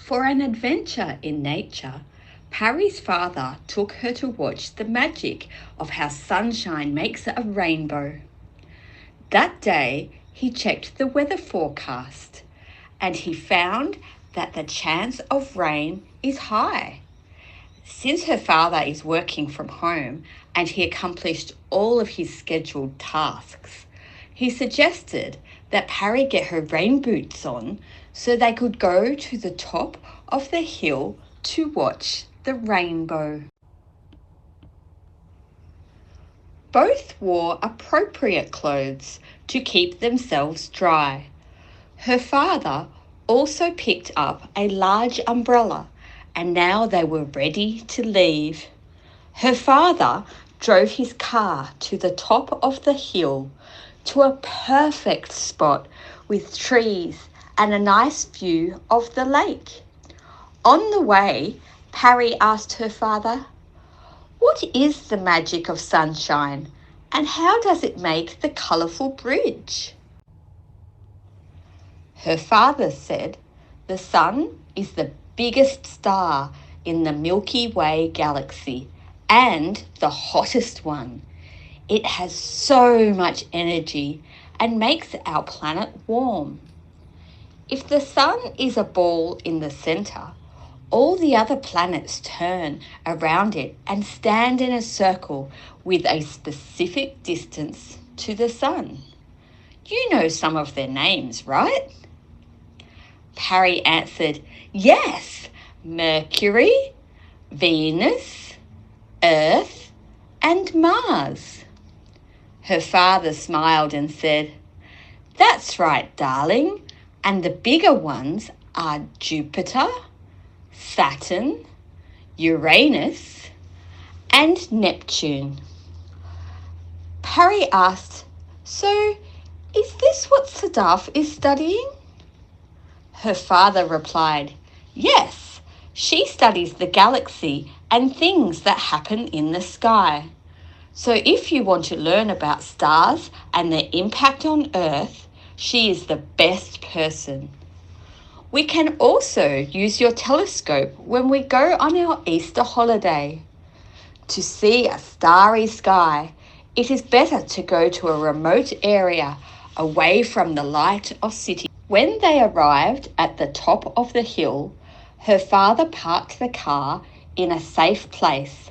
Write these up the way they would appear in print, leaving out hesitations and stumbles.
For an adventure in nature, Parry's father took her to watch the magic of how sunshine makes a rainbow. That day, he checked the weather forecast and he found that the chance of rain is high. Since her father is working from home and he accomplished all of his scheduled tasks, he suggested that Parry get her rain boots on so they could go to the top of the hill to watch the rainbow. Both wore appropriate clothes to keep themselves dry. Her father also picked up a large umbrella, and now they were ready to leave. Her father drove his car to the top of the hill to a perfect spot with trees and a nice view of the lake. On the way, Parry asked her father, "What is the magic of sunshine and how does it make the colourful bridge?" Her father said, "The sun is the biggest star in the Milky Way galaxy and the hottest one. It has so much energy and makes our planet warm. If the sun is a ball in the centre, all the other planets turn around it and stand in a circle with a specific distance to the sun. You know some of their names, right?" Parry answered, "Yes, Mercury, Venus, Earth, and Mars." Her father smiled and said, "That's right, darling, and the bigger ones are Jupiter, Saturn, Uranus, and Neptune." Parry asked, "So, is this what Sadaf is studying?" Her father replied, "Yes, she studies the galaxy and things that happen in the sky. So if you want to learn about stars and their impact on Earth, she is the best person. We can also use your telescope when we go on our Easter holiday. To see a starry sky, it is better to go to a remote area away from the light of cities." When they arrived at the top of the hill, her father parked the car in a safe place,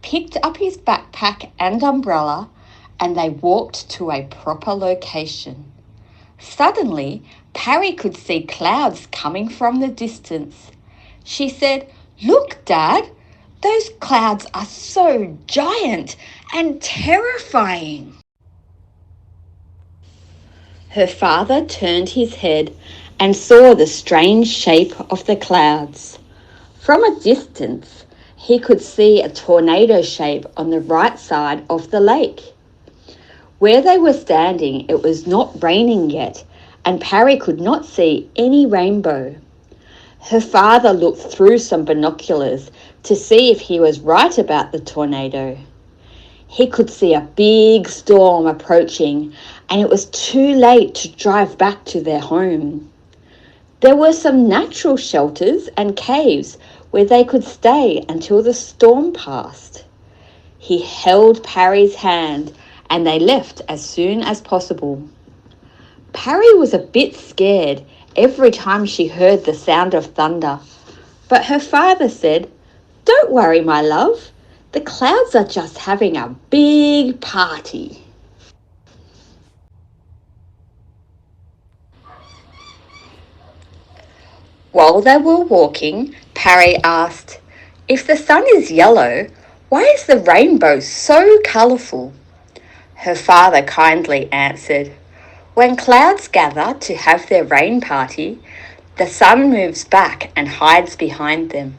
picked up his backpack and umbrella, and they walked to a proper location. Suddenly, Parry could see clouds coming from the distance. She said, "Look, Dad, those clouds are so giant and terrifying." Her father turned his head and saw the strange shape of the clouds. From a distance, he could see a tornado shape on the right side of the lake. Where they were standing, it was not raining yet, and Parry could not see any rainbow. Her father looked through some binoculars to see if he was right about the tornado. He could see a big storm approaching, and it was too late to drive back to their home. There were some natural shelters and caves where they could stay until the storm passed. He held Parry's hand and they left as soon as possible. Parry was a bit scared every time she heard the sound of thunder, but her father said, "Don't worry, my love. The clouds are just having a big party." While they were walking, Parry asked, "If the sun is yellow, why is the rainbow so colourful?" Her father kindly answered, "When clouds gather to have their rain party, the sun moves back and hides behind them.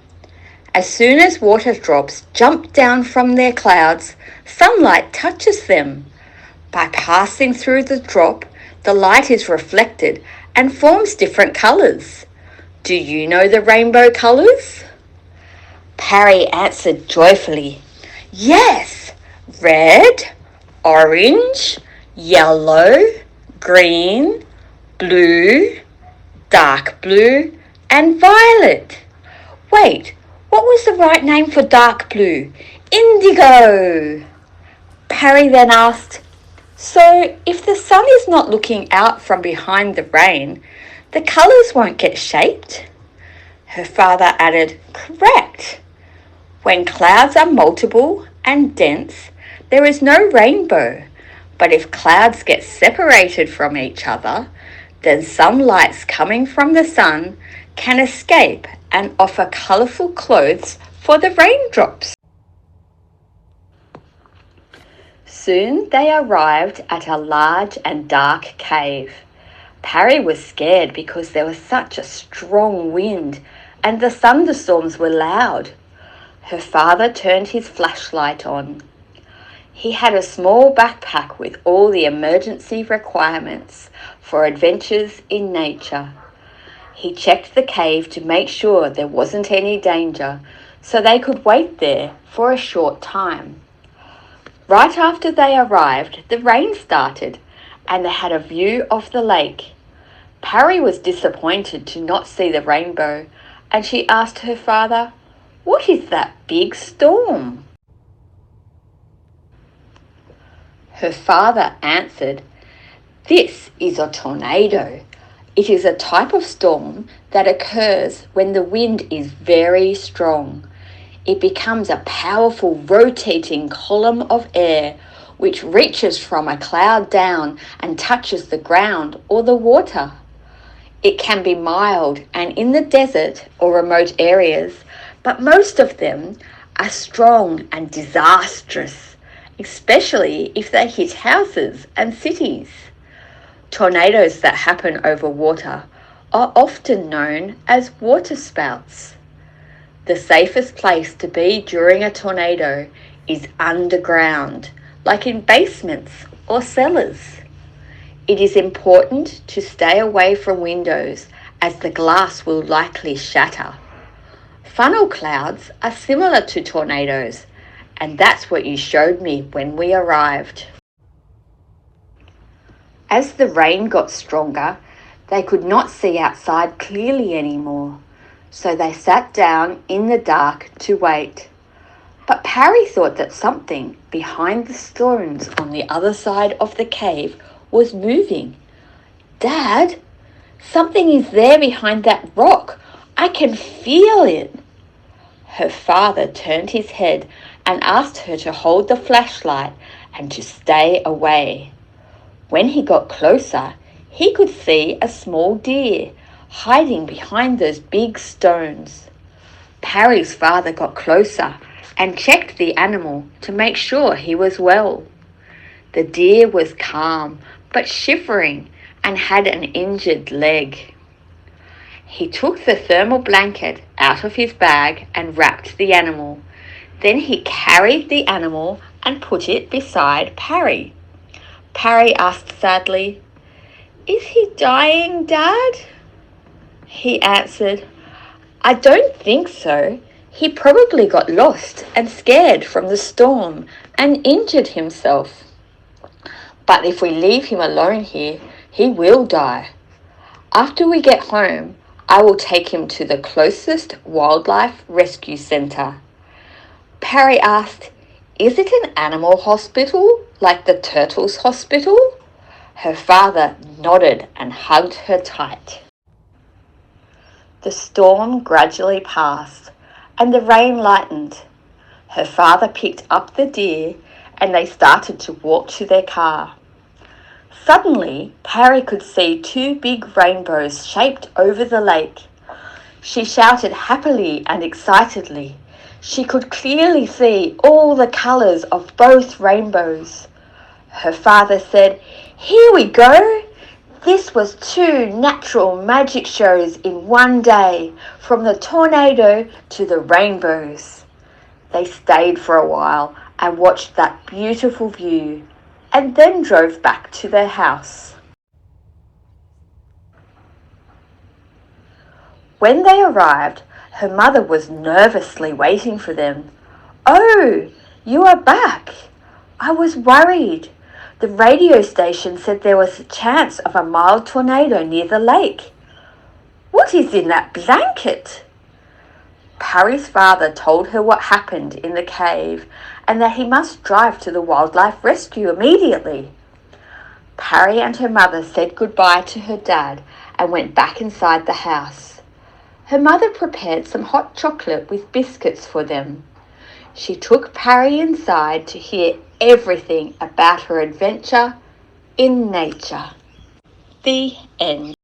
As soon as water drops jump down from their clouds, sunlight touches them. By passing through the drop, the light is reflected and forms different colours. Do you know the rainbow colours?" Parry answered joyfully, "Yes, red, orange, yellow, green, blue, dark blue, And violet. Wait, what was the right name for dark blue? Indigo. Parry then asked, so if the sun is not looking out from behind the rain, the colours won't get shaped? Her father added, correct. When clouds are multiple and dense, there is no rainbow. But if clouds get separated from each other, then some lights coming from the sun can escape and offer colourful clothes for the raindrops. Soon they arrived at a large and dark cave. Parry was scared because there was such a strong wind and the thunderstorms were loud. Her father turned his flashlight on. He had a small backpack with all the emergency requirements for adventures in nature. He checked the cave to make sure there wasn't any danger, so they could wait there for a short time. Right after they arrived, the rain started, and they had a view of the lake. Parry was disappointed to not see the rainbow, and she asked her father, "What is that big storm?" Her father answered, "This is a tornado. It is a type of storm that occurs when the wind is very strong. It becomes a powerful rotating column of air which reaches from a cloud down and touches the ground or the water. It can be mild and in the desert or remote areas, but most of them are strong and disastrous, especially if they hit houses and cities. Tornadoes that happen over water are often known as waterspouts. The safest place to be during a tornado is underground, like in basements or cellars. It is important to stay away from windows as the glass will likely shatter. Funnel clouds are similar to tornadoes, and that's what you showed me when we arrived." As the rain got stronger, they could not see outside clearly anymore, so they sat down in the dark to wait. But Parry thought that something behind the stones on the other side of the cave was moving. "Dad, something is there behind that rock. I can feel it." Her father turned his head and asked her to hold the flashlight and to stay away. When he got closer, he could see a small deer hiding behind those big stones. Parry's father got closer and checked the animal to make sure he was well. The deer was calm but shivering and had an injured leg. He took the thermal blanket out of his bag and wrapped the animal. Then he carried the animal and put it beside Parry. Parry asked sadly, "Is he dying, Dad?" He answered, "I don't think so. He probably got lost and scared from the storm and injured himself. But if we leave him alone here, he will die. After we get home, I will take him to the closest wildlife rescue centre." Parry asked, "Is it an animal hospital like the Turtles Hospital?" Her father nodded and hugged her tight. The storm gradually passed and the rain lightened. Her father picked up the deer and they started to walk to their car. Suddenly, Parry could see two big rainbows shaped over the lake. She shouted happily and excitedly. She could clearly see all the colours of both rainbows. Her father said, "Here we go." This was 2 natural magic shows in one day, from the tornado to the rainbows. They stayed for a while and watched that beautiful view, and then drove back to their house. When they arrived, her mother was nervously waiting for them. "Oh, you are back. I was worried. The radio station said there was a chance of a mild tornado near the lake." What is in that blanket? Parry's father told her what happened in the cave and that he must drive to the wildlife rescue immediately. Parry and her mother said goodbye to her dad and went back inside the house. Her mother prepared some hot chocolate with biscuits for them. She took Parry inside to hear everything about her adventure in nature. The end.